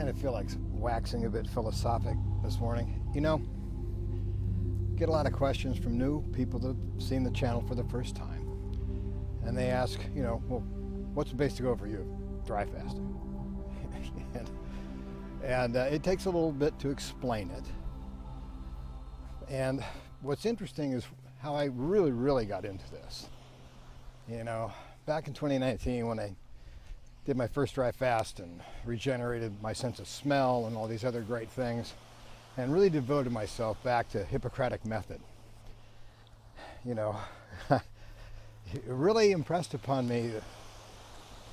kind of feel like waxing a bit philosophic this morning. You know, get a lot of questions from new people that have seen the channel for the first time. And they ask, you know, well, what's the base to go for you? Dry fasting. and it takes a little bit to explain it. And what's interesting is how I really got into this. You know, back in 2019 when I did my first dry fast and regenerated my sense of smell and all these other great things, and really devoted myself back to Hippocratic method. You know, it really impressed upon me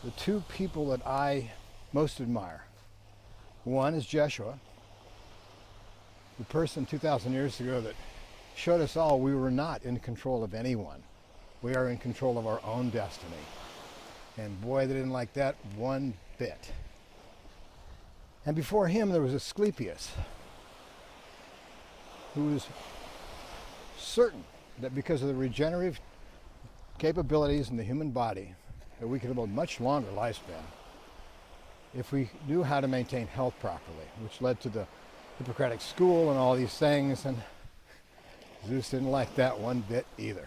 the two people that I most admire. One is Joshua, the person 2,000 years ago that showed us all we were not in control of anyone. We are in control of our own destiny. And boy, they didn't like that one bit. And before him, there was Asclepius, who was certain that because of the regenerative capabilities in the human body, that we could have a much longer lifespan if we knew how to maintain health properly, which led to the Hippocratic school and all these things. And Zeus didn't like that one bit either.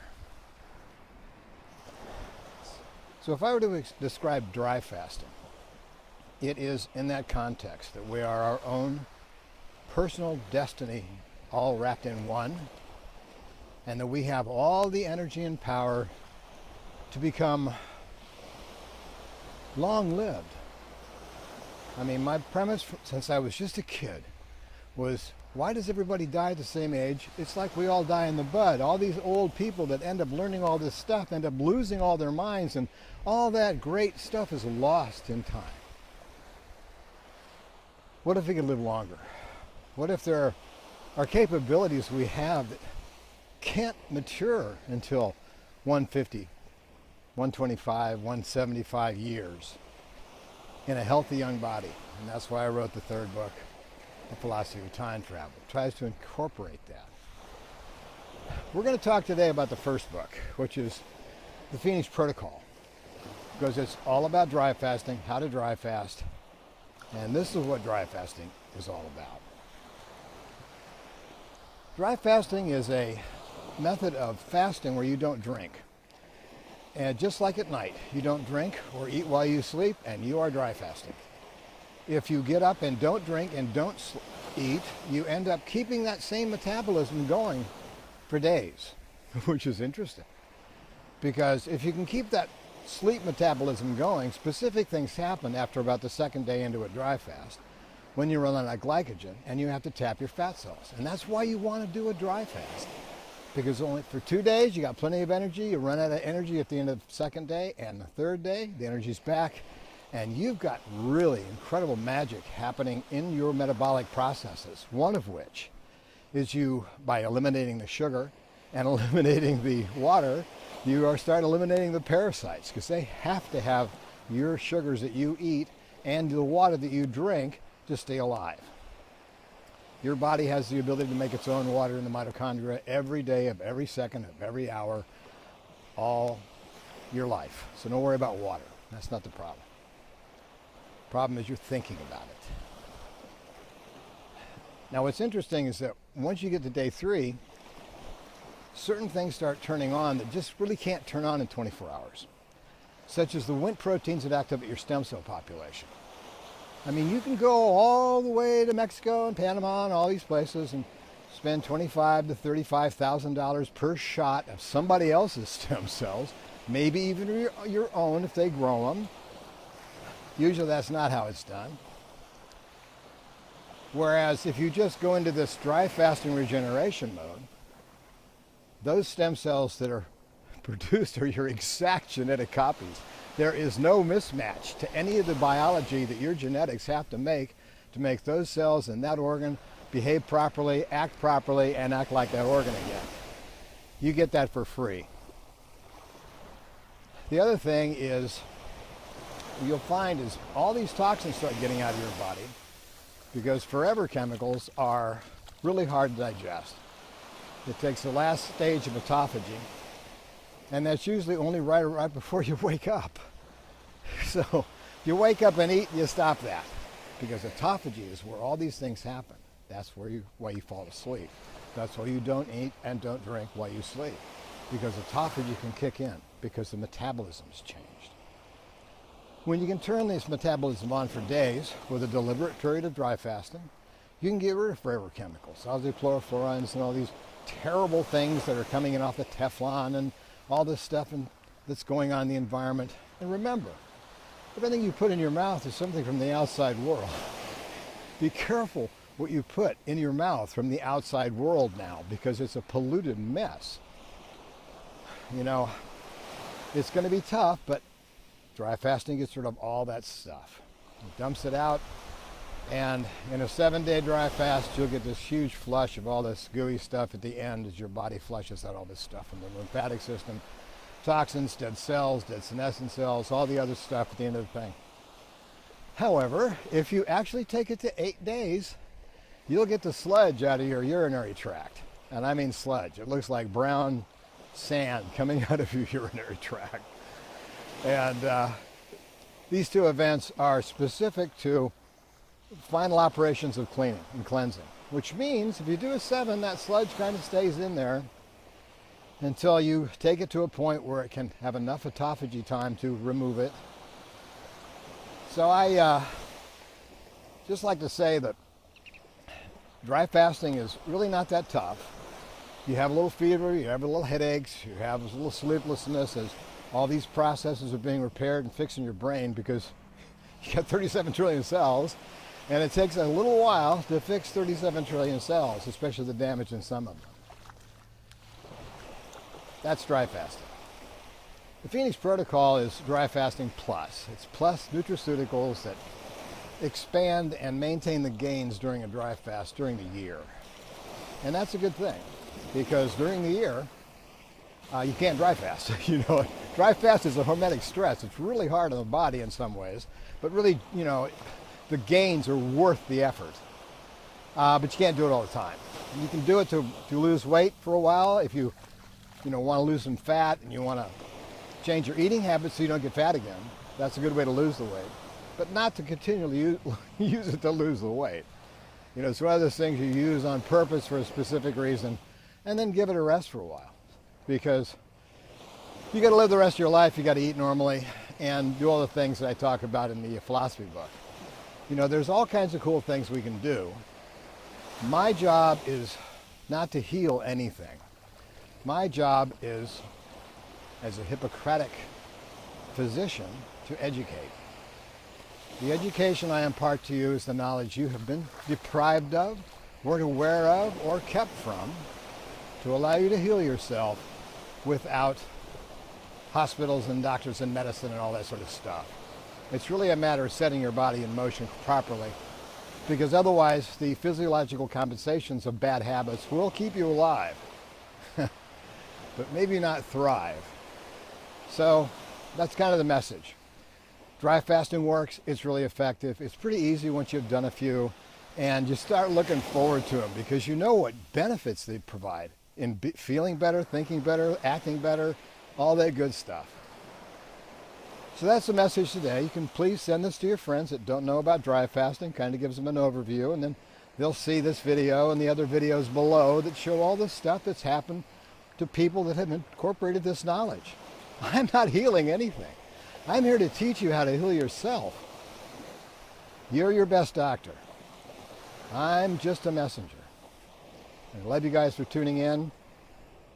So if I were to describe dry fasting, it is in that context that we are our own personal destiny all wrapped in one, and that we have all the energy and power to become long-lived. I mean, my premise since I was just a kid was, why does everybody die at the same age? It's like we all die in the bud. All these old people that end up learning all this stuff end up losing all their minds, and all that great stuff is lost in time. What if we could live longer? What if there are capabilities we have that can't mature until 150, 125, 175 years in a healthy young body? And that's why I wrote the third book, The Philosophy of Time Travel. It tries to incorporate that. We're going to talk today about the first book, which is the Phoenix Protocol, because it's all about dry fasting, how to dry fast, and this is what dry fasting is all about. Dry fasting is a method of fasting where you don't drink. And just like at night, you don't drink or eat while you sleep, and you are dry fasting. If you get up and don't drink and don't eat, you end up keeping that same metabolism going for days, which is interesting. Because if you can keep that sleep metabolism going, specific things happen after about the second day into a dry fast when you run out of glycogen and you have to tap your fat cells. And that's why you want to do a dry fast. Because only for 2 days you got plenty of energy, you run out of energy at the end of the second day, and the third day the energy's back, and you've got really incredible magic happening in your metabolic processes. One of which is you, by eliminating the sugar and eliminating the water, you are starting eliminating the parasites, because they have to have your sugars that you eat and the water that you drink to stay alive. Your body has the ability to make its own water in the mitochondria every day of every second of every hour, all your life. So don't worry about water. That's not the problem. The problem is you're thinking about it. Now what's interesting is that once you get to day 3, certain things start turning on that just really can't turn on in 24 hours, such as the Wnt proteins that activate your stem cell population. I mean, you can go all the way to Mexico and Panama and all these places and spend $25,000 to $35,000 per shot of somebody else's stem cells, maybe even your own if they grow them. Usually that's not how it's done. Whereas if you just go into this dry fasting regeneration mode, those stem cells that are produced are your exact genetic copies. There is no mismatch to any of the biology that your genetics have to make those cells in that organ behave properly, act like that organ again. You get that for free. The other thing is, what you'll find is all these toxins start getting out of your body because forever chemicals are really hard to digest. It takes the last stage of autophagy, and that's usually only right before you wake up. So you wake up and eat, and you stop that. because autophagy is where all these things happen. That's why you fall asleep. That's why you don't eat and don't drink while you sleep, because autophagy can kick in because the metabolism's changed. When you can turn this metabolism on for days with a deliberate period of dry fasting, you can get rid of forever chemicals, oxychlorofluorines and all these terrible things that are coming in off the Teflon and all this stuff that's going on in the environment. And remember, everything you put in your mouth is something from the outside world. Be careful what you put in your mouth from the outside world now, because it's a polluted mess. You know, it's going to be tough, but dry fasting gets rid of all that stuff. It dumps it out. And in a 7-day dry fast, you'll get this huge flush of all this gooey stuff at the end as your body flushes out all this stuff from the lymphatic system. Toxins, dead cells, dead senescent cells, all the other stuff at the end of the thing. However, if you actually take it to 8 days, you'll get the sludge out of your urinary tract. And I mean sludge. It looks like brown sand coming out of your urinary tract. And these two events are specific to final operations of cleaning and cleansing, which means if you do a 7, that sludge kind of stays in there until you take it to a point where it can have enough autophagy time to remove it. So I just like to say that dry fasting is really not that tough. You have a little fever, you have a little headaches, you have a little sleeplessness as all these processes are being repaired and fixed in your brain, because you got 37 trillion cells. And it takes a little while to fix 37 trillion cells, especially the damage in some of them. That's dry fasting. The Phoenix Protocol is dry fasting plus. It's plus nutraceuticals that expand and maintain the gains during a dry fast during the year. And that's a good thing, because during the year, you can't dry fast. You know, dry fast is a hormetic stress. It's really hard on the body in some ways, but really, you know, the gains are worth the effort, but you can't do it all the time. You can do it to lose weight for a while if you want to lose some fat and you want to change your eating habits so you don't get fat again. That's a good way to lose the weight, but not to continually use it to lose the weight. You know, it's one of those things you use on purpose for a specific reason, and then give it a rest for a while, because you got to live the rest of your life. You got to eat normally and do all the things that I talk about in the philosophy book. You know, there's all kinds of cool things we can do. My job is not to heal anything. My job is, as a Hippocratic physician, to educate. The education I impart to you is the knowledge you have been deprived of, weren't aware of, or kept from, to allow you to heal yourself without hospitals and doctors and medicine and all that sort of stuff. It's really a matter of setting your body in motion properly, because otherwise the physiological compensations of bad habits will keep you alive, but maybe not thrive. So that's kind of the message. Dry fasting works. It's really effective. It's pretty easy once you've done a few, and you start looking forward to them, because you know what benefits they provide in feeling better, thinking better, acting better, all that good stuff. So that's the message today. You can please send this to your friends that don't know about dry fasting. Kind of gives them an overview, and then they'll see this video and the other videos below that show all the stuff that's happened to people that have incorporated this knowledge. I'm not healing anything. I'm here to teach you how to heal yourself. You're your best doctor. I'm just a messenger. I love you guys for tuning in.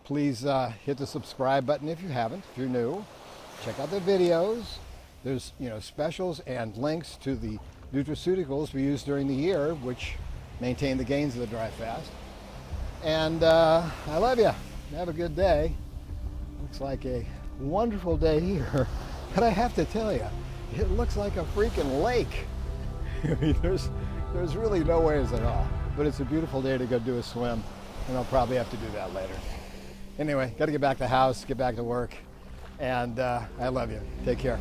Please hit the subscribe button if you haven't, if you're new. Check out the videos. There's specials and links to the nutraceuticals we use during the year, which maintain the gains of the dry fast. And I love you. Have a good day. Looks like a wonderful day here. But I have to tell you, it looks like a freaking lake. I mean, there's really no ways at all. But it's a beautiful day to go do a swim, and I'll probably have to do that later. Anyway, got to get back to the house, get back to work, and I love you. Take care.